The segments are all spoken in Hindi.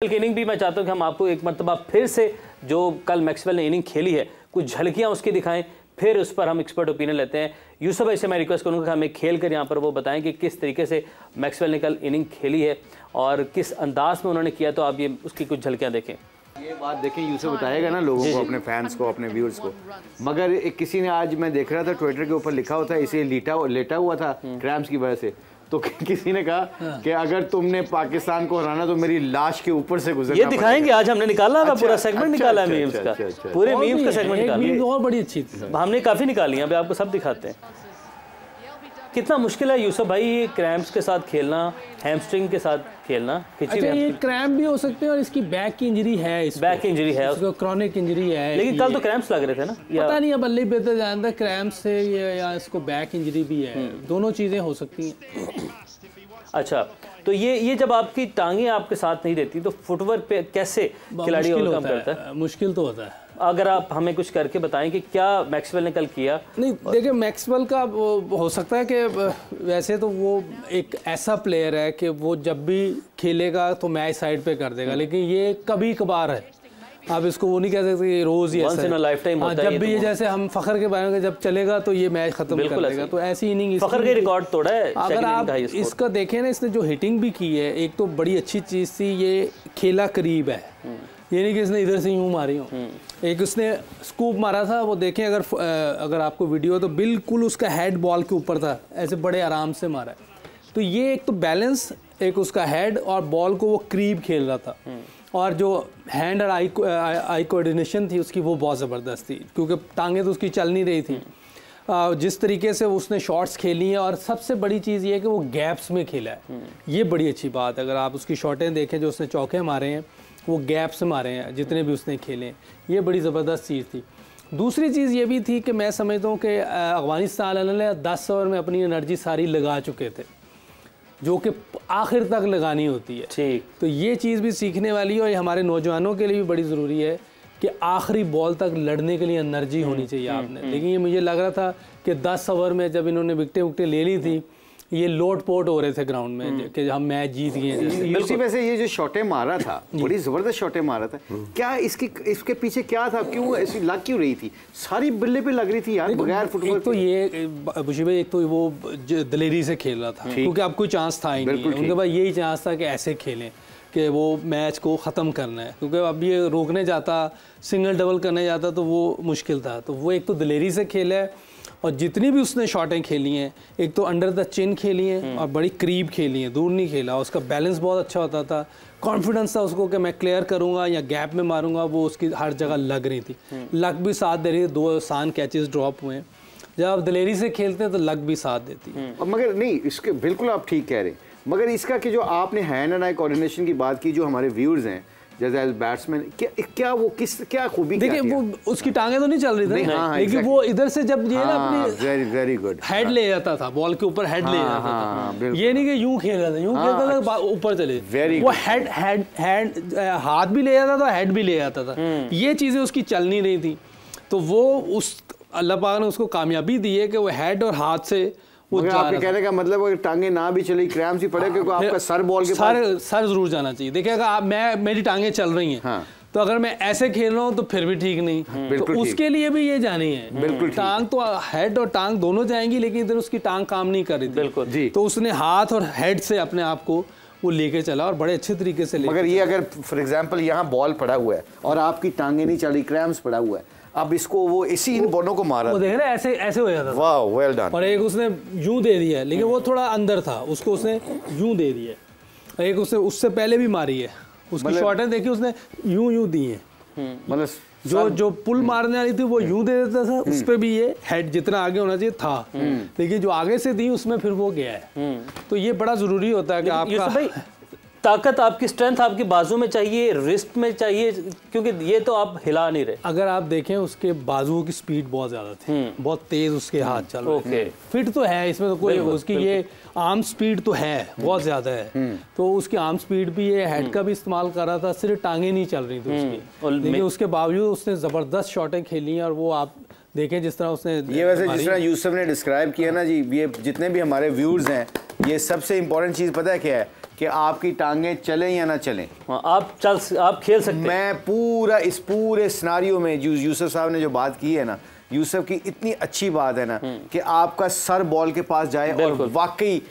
इनिंग भी मैं चाहता हूं कि हम आपको एक मरतबा फिर से जो कल मैक्सवेल ने इनिंग खेली है कुछ झलकियां उसकी दिखाएं, फिर उस पर हम एक्सपर्ट ओपिनियन लेते हैं। यूसुफ भाई से मैं रिक्वेस्ट करूंगा कि हमें खेल कर यहाँ पर वो बताएं कि किस तरीके से मैक्सवेल ने कल इनिंग खेली है और किस अंदाज में उन्होंने किया। तो आप ये उसकी कुछ झलकियाँ देखें। ये बात देखें, यूसुफ बताएगा ना लोगों को, अपने फैंस को, अपने व्यूअर्स को। मगर किसी ने आज मैं देख रहा था ट्विटर के ऊपर लिखा होता है इसे लेटा हुआ था क्रैम्प्स की वजह से, तो किसी ने कहा कि अगर तुमने पाकिस्तान को हराना तो मेरी लाश के ऊपर से गुजरना। ये दिखाएंगे आज हमने निकाला है पूरा सेगमेंट निकाला है मीम्स का, पूरे मीम्स का सेगमेंट निकाला। और बड़ी अच्छी थी, हमने काफ़ी निकाली हैं, अभी आपको सब दिखाते हैं। कितना मुश्किल है यूसुफ भाई ये क्रैम्प्स के साथ खेलना, हैमस्ट्रिंग के साथ खेलना। अच्छा, ये क्रैम्प भी हो सकते हैं और इसकी बैक की इंजरी है, बैक की इंजरी है, उसको क्रॉनिक इंजरी है। लेकिन कल तो क्रैम्प्स लग रहे थे ना, पता नहीं अब अल्लाह ही बेहतर जानता है क्रैम्प से या इसको बैक इंजरी भी है, दोनों चीज़ें हो सकती हैं। अच्छा, तो ये जब आपकी टांगें आपके साथ नहीं देती तो फुटवर्क पे कैसे खिलाड़ी ओवरकम करता है? मुश्किल तो होता है। अगर आप हमें कुछ करके बताएं कि क्या मैक्सवेल ने कल किया। नहीं देखिए, मैक्सवेल का हो सकता है कि वैसे तो वो एक ऐसा प्लेयर है कि वो जब भी खेलेगा तो मैच साइड पे कर देगा, लेकिन ये कभी कभार है। आप इसको वो नहीं कह सकते कि रोज ही ऐसा है। लाइफटाइम होता है। जब भी ये जैसे हम फखर के बारे में जब चलेगा तो ये मैच खत्म कर देगा, तो ऐसी इनिंग फखर के रिकॉर्ड तोड़ा है। अगर आप इसका देखें ना, इसने जो हिटिंग भी की है, एक तो बड़ी अच्छी चीज़ थी, ये खेला करीब है, ये नहीं कि इसने इधर से यूं मारी हो। एक उसने स्कूप मारा था, वो देखें अगर आपको वीडियो, तो बिल्कुल उसका हेड बॉल के ऊपर था, ऐसे बड़े आराम से मारा है। तो ये एक तो बैलेंस, एक उसका हेड और बॉल को वो करीब खेल रहा था, और जो हैंड और आई कोऑर्डिनेशन थी उसकी वो बहुत ज़बरदस्त थी, क्योंकि टांगें तो उसकी चल नहीं रही थी। जिस तरीके से उसने शॉट्स खेली हैं, और सबसे बड़ी चीज़ ये है कि वो गैप्स में खेला है, ये बड़ी अच्छी बात है। अगर आप उसकी शॉटें देखें, जो उसने चौके मारे हैं वो गैप्स मारे हैं जितने भी उसने खेले हैं, ये बड़ी ज़बरदस्त चीज़ थी। दूसरी चीज़ ये भी थी कि मैं समझता हूँ कि अफ़गानिस्तान ने 10 ओवर में अपनी एनर्जी सारी लगा चुके थे, जो कि आखिर तक लगानी होती है। ठीक, तो ये चीज़ भी सीखने वाली है, और हमारे नौजवानों के लिए भी बड़ी ज़रूरी है कि आखिरी बॉल तक लड़ने के लिए एनर्जी होनी चाहिए आपने। लेकिन ये मुझे लग रहा था कि 10 ओवर में जब इन्होंने विकटें ले ली थी, ये लोट पोट हो रहे थे ग्राउंड में कि हम मैच जीत गए। इसी वैसे ये जो शॉटें मारा था, बड़ी ज़बरदस्त शॉटें मारा था, क्या इसके पीछे क्या था? क्यों ऐसी लग क्यों रही थी? सारी बिल्ले पे लग रही थी यार, बगैर फुटबॉल। एक तो ये बुशी भाई, एक तो वो दिलेरी से खेल रहा था, क्योंकि अब कोई चांस था ही नहीं, उनके पास यही चांस था कि ऐसे खेलें कि वो मैच को ख़त्म करना है, क्योंकि अब ये रोकने जाता, सिंगल डबल करने जाता तो वो मुश्किल था। तो वो एक तो दिलेरी से खेला है, और जितनी भी उसने शॉटें खेली हैं, एक तो अंडर द चिन खेली हैं और बड़ी करीब खेली हैं, दूर नहीं खेला। उसका बैलेंस बहुत अच्छा होता था, कॉन्फिडेंस था उसको कि मैं क्लियर करूंगा या गैप में मारूंगा, वो उसकी हर जगह लग रही थी। लक भी साथ दे रही थी, 2 आसान कैचेस ड्रॉप हुए हैं। जब आप दिलेरी से खेलते हैं तो लक भी साथ देती है। मगर नहीं, इसके बिल्कुल आप ठीक कह रहे हैं, मगर इसका कि जो आपने हैंड एंड आई कोऑर्डिनेशन की बात की, जो हमारे व्यूअर्स हैं जैसे बैट्समैन, क्या खूबी? देखिए, वो उसकी टांगें तो नहीं चल रही थी, लेकिन वो इधर से जब ये ना अपनी वेरी गुड हेड ले जाता था, बॉल के ऊपर हेड ले जाता था। ये नहीं कि यूं खेल रहा था, यूं खेलता था ऊपर चले, वो हेड हाथ भी ले जाता था, हेड भी ले जाता था। ये चीजें उसकी चल नहीं रही थी, तो वो उस अल्लाह पाक ने उसको कामयाबी दी है कि वो हेड और हाथ से वो जा आपके कहने का मतलब अगर टांगे ना भी चली, क्रैम्प्स ही पड़े, क्योंकि आपका सर बॉल के सर जरूर जाना चाहिए। देखिए, अगर मेरी टांगे चल रही हैं, तो अगर मैं ऐसे खेल रहा हूँ तो फिर भी ठीक नहीं, तो उसके लिए भी ये जानी है। बिल्कुल, टांग तो हेड और टांग दोनों जाएंगी, लेकिन इधर उसकी टांग काम नहीं कर रही थी। बिल्कुल जी। तो उसने हाथ और हेड से अपने आप को वो लेके चला, और बड़े अच्छे तरीके से। मगर ये अगर फॉर एग्जाम्पल यहाँ बॉल पड़ा हुआ है और आपकी टांगे नहीं चल रही, क्रैम्प्स पड़ा हुआ है, अब इसको वो इसी इन बॉलों को मारा, वो देख रहे ऐसे ऐसे हो जाता था। वाह, वेल डन। और एक उसने यूं दे दिया, लेकिन वो थोड़ा अंदर था, उसको उसने यूं दे दिया। एक उसने उससे पहले भी मारी है, उसकी शॉटें देखी उसने यूं दी है। मतलब जो पुल मारने वाली थी वो यूं दे देता था, उस पर भी ये हेड जितना आगे होना चाहिए था, लेकिन जो आगे से दी उसमें फिर वो गया है। तो ये बड़ा जरूरी होता है कि आपका ताकत, आपकी स्ट्रेंथ आपकी बाजू में चाहिए, रिस्ट में चाहिए, क्योंकि ये तो आप हिला नहीं रहे। अगर आप देखें, उसके बाजुओं की स्पीड बहुत ज़्यादा थी, बहुत तेज़ उसके हाथ चल रहे थे। फिट तो है इसमें, तो कोई उसकी ये आर्म स्पीड तो है, बहुत ज़्यादा है, तो उसकी आर्म स्पीड भी है, हेड का भी इस्तेमाल कर रहा था, सिर्फ टांगे नहीं चल रही थी उसकी, लेकिन उसके बावजूद उसने ज़बरदस्त शॉटें खेली हैं। और वो आप देखें जिस तरह उसने ये, वैसे जिस तरह यूसुफ ने डिस्क्राइब किया ना जी, ये जितने भी हमारे व्यूअर्स हैं, ये सबसे इम्पोर्टेंट चीज़ पता है क्या है कि आपकी टांगें चलें या ना चलें। आप खेल सकते हैं। मैं पूरा इस पूरे सिनारियो में यूसुफ साहब ने जो बात की है ना, यूसुफ की इतनी अच्छी बात है ना कि आपका सर बॉल के पास जाए, और वाकई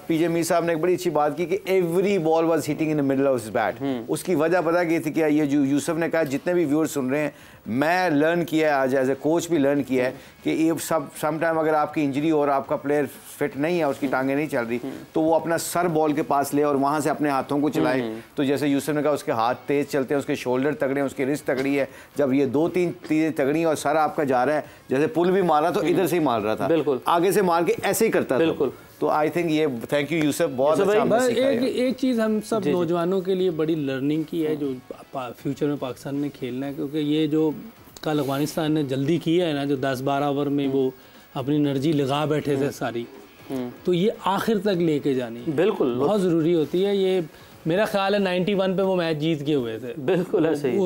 पीजे मीर साहब ने एक बड़ी अच्छी बात की कि every ball was hitting in the middle of his bat. उसकी वजह पता क्या थी? क्या ये जो यूसुफ ने कहा, जितने भी व्यूअर्स सुन रहे हैं, मैं लर्न किया है आज एज ए कोच भी लर्न किया है कि ये सम टाइम अगर आपकी इंजरी और आपका प्लेयर फिट नहीं है, उसकी टांगें नहीं चल रही, तो वो अपना सर बॉल के पास ले और वहाँ से अपने हाथों को चलाए। तो जैसे यूसुफ ने कहा, उसके हाथ तेज चलते हैं, उसके शोल्डर तगड़े हैं, उसकी रिस्ट तगड़ी है। जब ये 2-3 चीज़ें तगड़ी और सर आपका जा रहा है, जैसे पुल भी मार रहा तो इधर से ही मार रहा था, बिल्कुल आगे से मार के ऐसे ही करता था। बिल्कुल। तो आई थिंक ये थैंक यू यूसुफ, बहुत अच्छा। एक चीज़ हम सब नौजवानों के लिए बड़ी लर्निंग की है, जो फ्यूचर में पाकिस्तान में खेलना है, क्योंकि ये जो कल अफगानिस्तान ने जल्दी किया है ना, जो 10-12 ओवर में वो अपनी एनर्जी लगा बैठे थे सारी, तो ये आखिर तक लेके जानी बिल्कुल बहुत ज़रूरी होती है। ये मेरा ख्याल है 91 पे वो मैच जीत के हुए थे। बिल्कुल ऐसे ही।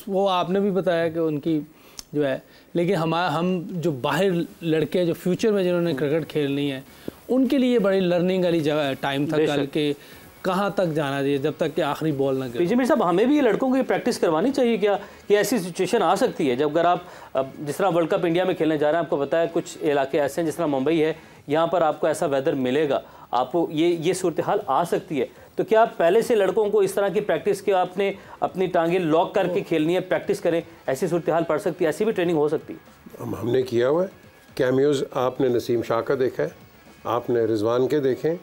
वो आपने भी बताया कि उनकी जो है, लेकिन हम जो बाहर लड़के जो फ्यूचर में जिन्होंने क्रिकेट खेलनी है, उनके लिए बड़ी लर्निंग वाली जगह टाइम था कल के, कहाँ तक जाना चाहिए जब तक कि आखिरी बॉल ना करे। पीजे मीर साहब, हमें भी ये लड़कों को ये प्रैक्टिस करवानी चाहिए क्या कि ऐसी सिचुएशन आ सकती है जब अगर आप जिस तरह वर्ल्ड कप इंडिया में खेलने जा रहे हैं, आपको पता है कुछ इलाके ऐसे हैं जिस तरह मुंबई है, यहाँ पर आपको ऐसा वेदर मिलेगा, आपको ये सूरत हाल आ सकती है, तो क्या आप पहले से लड़कों को इस तरह की प्रैक्टिस के आपने अपनी टांगें लॉक करके खेलनी है, प्रैक्टिस करें, ऐसी सूरत हाल पड़ सकती है, ऐसी भी ट्रेनिंग हो सकती है? हमने किया हुआ है कैमियोज। आपने नसीम शाह का देखा है, आपने रिजवान के देखें,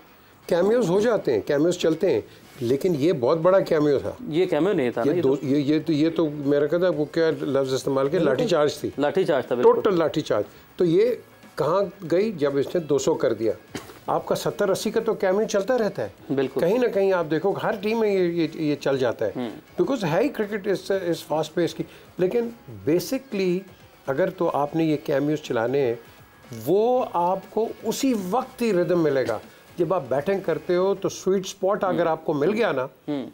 कैमियोज हो जाते हैं, कैमियोज चलते हैं, लेकिन ये बहुत बड़ा कैमियो था। ये कैमियो नहीं था, ये तो मेरा कहता है वो क्या लफ्ज़ इस्तेमाल किया, लाठी चार्ज थी, लाठी चार्ज था, टोटल लाठी चार्ज। तो ये कहाँ गई जब इसने 200 कर दिया। आपका 70-80 का तो कैमियो चलता रहता है, बिल्कुल। कहीं ना कहीं आप देखो हर टीम में ये चल जाता है, बिकॉज है ही क्रिकेट इस फास्ट पेस की। लेकिन बेसिकली अगर तो आपने ये कैमियोज चलाने हैं, वो आपको उसी वक्त ही रिदम मिलेगा जब आप बैटिंग करते हो। तो स्वीट स्पॉट अगर आपको मिल गया ना,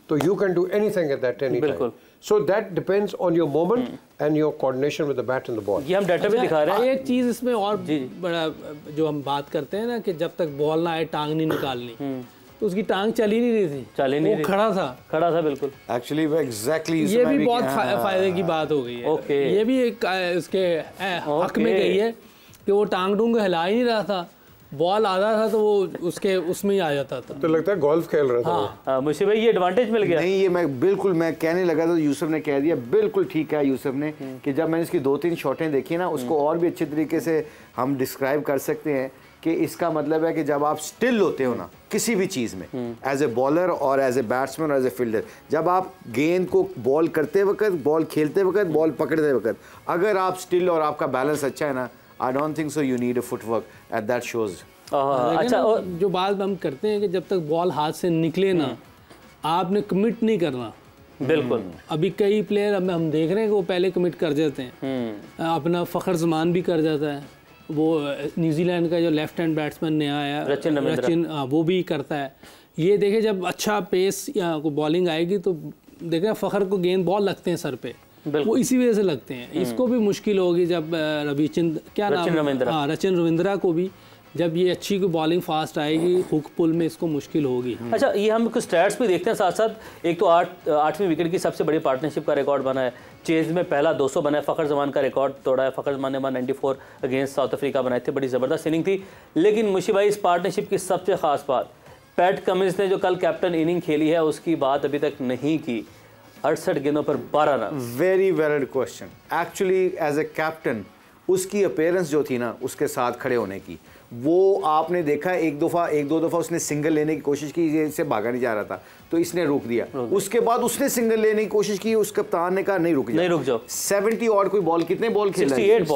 तो you can do anything at that any time. So that depends on your moment and your coordination with the bat and the ball. ये हम डाटा भी दिखा रहे हैं। एक चीज इसमें और बड़ा जो हम बात करते हैं ना कि जब तक बॉल ना आए टांग नहीं निकालनी, तो उसकी टांग चल ही नहीं रही थी, चल ही नहीं रही, खड़ा था बिल्कुल। एक्चुअली एग्जैक्टली ये भी बहुत फायदे की बात हो गई है। ओके, ये भी एक उसके हक में गई है कि वो टांग डूंग हिला ही नहीं रहा था, बॉल आता था तो वो उसके उसमें ही आ जाता था। तो लगता है गोल्फ खेल रहा था। हाँ, मुझे भाई ये एडवांटेज मिल गया। नहीं, ये मैं कहने लगा था, यूसुफ ने कह दिया, बिल्कुल ठीक है यूसुफ ने, कि जब मैंने इसकी 2-3 शॉटें देखी ना, उसको और भी अच्छे तरीके से हम डिस्क्राइब कर सकते हैं कि इसका मतलब है कि जब आप स्टिल होते हो ना किसी भी चीज़ में, एज ए बॉलर और एज ए बैट्समैन और एज ए फील्डर, जब आप गेंद को बॉल करते वक्त, बॉल खेलते वक्त, बॉल पकड़ते वक्त, अगर आप स्टिल और आपका बैलेंस अच्छा है ना, I don't think so you need a footwork at that shows. अच्छा, और जो बात हम करते हैं कि जब तक बॉल हाथ से निकले ना, आपने कमिट नहीं करना। बिल्कुल। अभी कई प्लेयर हम देख रहे हैं कि वो पहले कमिट कर जाते हैं। अपना फ़खर जमान भी कर जाता है, वो न्यूजीलैंड का जो लेफ्ट हैंड बैट्समैन नया आया रचिन, वो भी करता है। ये देखे जब अच्छा पेस या को बॉलिंग आएगी तो देखें फ़खर को गेंद बॉल लगते हैं सर पे, वो इसी वजह से लगते हैं। इसको भी मुश्किल होगी जब रचिन रविंद्रा को भी जब ये अच्छी को बॉलिंग फास्ट आएगी हुक पुल में, इसको मुश्किल होगी। अच्छा, ये हम कुछ स्टैट्स भी देखते हैं साथ साथ। एक तो 8वीं विकेट की सबसे बड़ी पार्टनरशिप का रिकॉर्ड बना है, चेज में पहला 200 बना है, फ़खर जमान का रिकॉर्ड तोड़ा है। फ़खर जमान ने 194 अगेंस्ट साउथ अफ्रीका बनाए थे, बड़ी ज़बरदस्त इनिंग थी। लेकिन मुशी भाई, इस पार्टनरशिप की सबसे ख़ास बात, पैट कमिंस ने जो कल कैप्टन इनिंग खेली है उसकी बात अभी तक नहीं की। 68 गेंदों पर 12 रन। Very valid question. Actually as a captain उसकी अपीयरेंस जो थी ना, उसके साथ खड़े होने की, वो आपने देखा एक दो दफ़ा उसने सिंगल लेने की कोशिश की, इससे भागा नहीं जा रहा था तो इसने रोक दिया। उसके बाद उसने सिंगल लेने की कोशिश की, उस कप्तान ने कहा नहीं रुक जाओ। 70 और कोई बॉल, कितने बॉल खेल रहा है? 68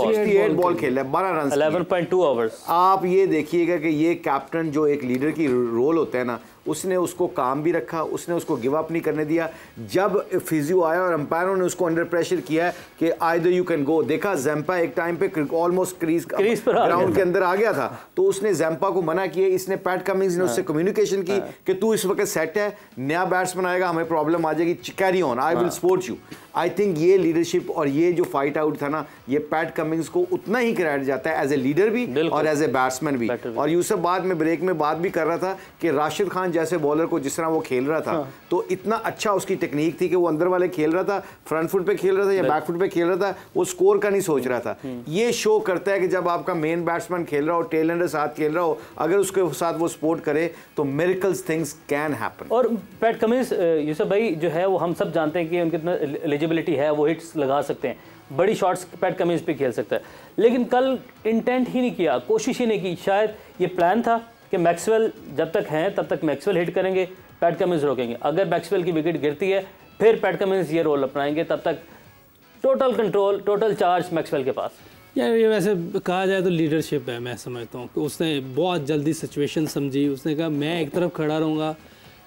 बॉल खेल रहा है, 12 रन, 11.2 ओवर्स। आप ये देखिएगा कि ये कैप्टन जो एक लीडर की रोल होता है ना, उसने उसको काम भी रखा, उसने उसको गिव अप नहीं करने दिया। जब फिजियो आया और अंपायरों ने उसको अंडर प्रेशर किया कि आइदर यू कैन गो, देखा ज़ैम्पा एक टाइम पे ऑलमोस्ट क्रीज पर ग्राउंड के अंदर आ गया था, तो उसने ज़ैम्पा को मना किया। इसने पैट कमिंस ने उससे कम्युनिकेशन की कि तू इस वक्त सेट है, नया बैट्समैन आएगा, हमें प्रॉब्लम आ जाएगी, carry on, I will support you. I think ये लीडरशिप और ये जो फाइट आउट था ना, ये पैट कमिंस को उतना ही क्रेडिट जाता है एज ए लीडर भी और एज ए बैट्समैन भी। और यूसुफ बाद में ब्रेक में बात भी कर रहा था कि राशिद खान जैसे बॉलर को जिस तरह वो खेल रहा था, तो इतना अच्छा उसकी टेक्निक थी कि वो अंदर वाले खेल रहा था, फ्रंट फुट पे खेल रहा था या बैक फुट पे खेल रहा था, वो स्कोर का नहीं सोच रहा था। ये शो करता है कि जब आपका मेन बैट्समैन खेल रहा हो, टेल एंडर साथ खेल रहा हो, अगर उसके साथ वो सपोर्ट करे तो मिरेकल्स थिंग्स कैन हैपन। और पैट कमिंस यूसुफ भाई जो है वो हम सब जानते हैं कि उनकी इतना एलिजिबिलिटी है, वो हिट्स लगा सकते हैं, बड़ी शॉट्स पैट कमिंस पे खेल सकता है, लेकिन कल इंटेंट ही नहीं किया, कोशिश ही नहीं की। शायद ये प्लान था कि मैक्सवेल जब तक हैं तब तक मैक्सवेल हिट करेंगे, पैट कमिंस रोकेंगे, अगर मैक्सवेल की विकेट गिरती है फिर पैट कमिंस ये रोल अपनाएंगे, तब तक total control, total charge Maxwell के पास। यार ये वैसे कहा जाए तो लीडरशिप है, मैं समझता हूँ कि उसने बहुत जल्दी सिचुएशन समझी, उसने कहा मैं एक तरफ खड़ा रहूँगा,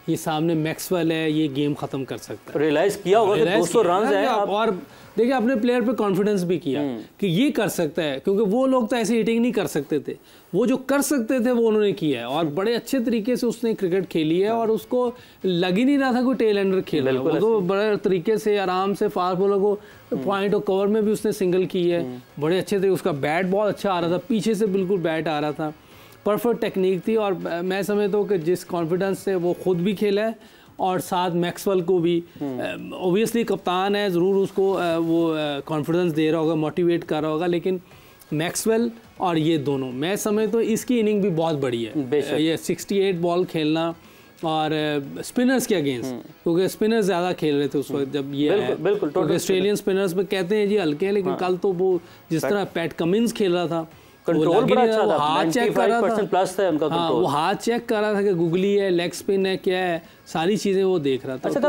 ये सामने मैक्सवेल है, ये गेम ख़त्म कर सकता है। रियलाइज़ किया होगा कि 200 रन है और देखिए अपने प्लेयर पे कॉन्फिडेंस भी किया कि ये कर सकता है, क्योंकि वो लोग तो ऐसे हिटिंग नहीं कर सकते थे, वो जो कर सकते थे वो उन्होंने किया है और बड़े अच्छे तरीके से उसने क्रिकेट खेली है और उसको लग ही नहीं रहा था कोई टेल एंडर खेल रहा है, वो तो बड़े तरीके से आराम से फास्ट बॉलर को पॉइंट और कवर में भी उसने सिंगल की है, बड़े अच्छे तरीके, उसका बैट बहुत अच्छा आ रहा था, पीछे से बिल्कुल बैट आ रहा था, परफेक्ट टेक्निक थी। और मैं समझता हूँ कि जिस कॉन्फिडेंस से वो खुद भी खेला है और साथ मैक्सवेल को भी, ऑब्वियसली कप्तान है, ज़रूर उसको वो कॉन्फिडेंस दे रहा होगा, मोटिवेट कर रहा होगा, लेकिन मैक्सवेल और ये दोनों मैं समझता हूँ इसकी इनिंग भी बहुत बड़ी है। ये 68 बॉल खेलना और स्पिनर्स के अगेंस्ट, क्योंकि स्पिनर्स ज़्यादा खेल रहे थे उस वक्त जब ये बिल्कुल ऑस्ट्रेलियन स्पिनर्स में कहते हैं जी हल्के हैं, लेकिन कल तो वो जिस तरह पैट कमिंस खेल रहा था, कंट्रोल बड़ा अच्छा था, हाथ चेक कर रहा था, प्लस था उनका कंट्रोल, वो हाथ चेक कर रहा था कि गुगली है, लेग स्पिन है, क्या है, सारी चीज़ें वो देख रहा था। अच्छा,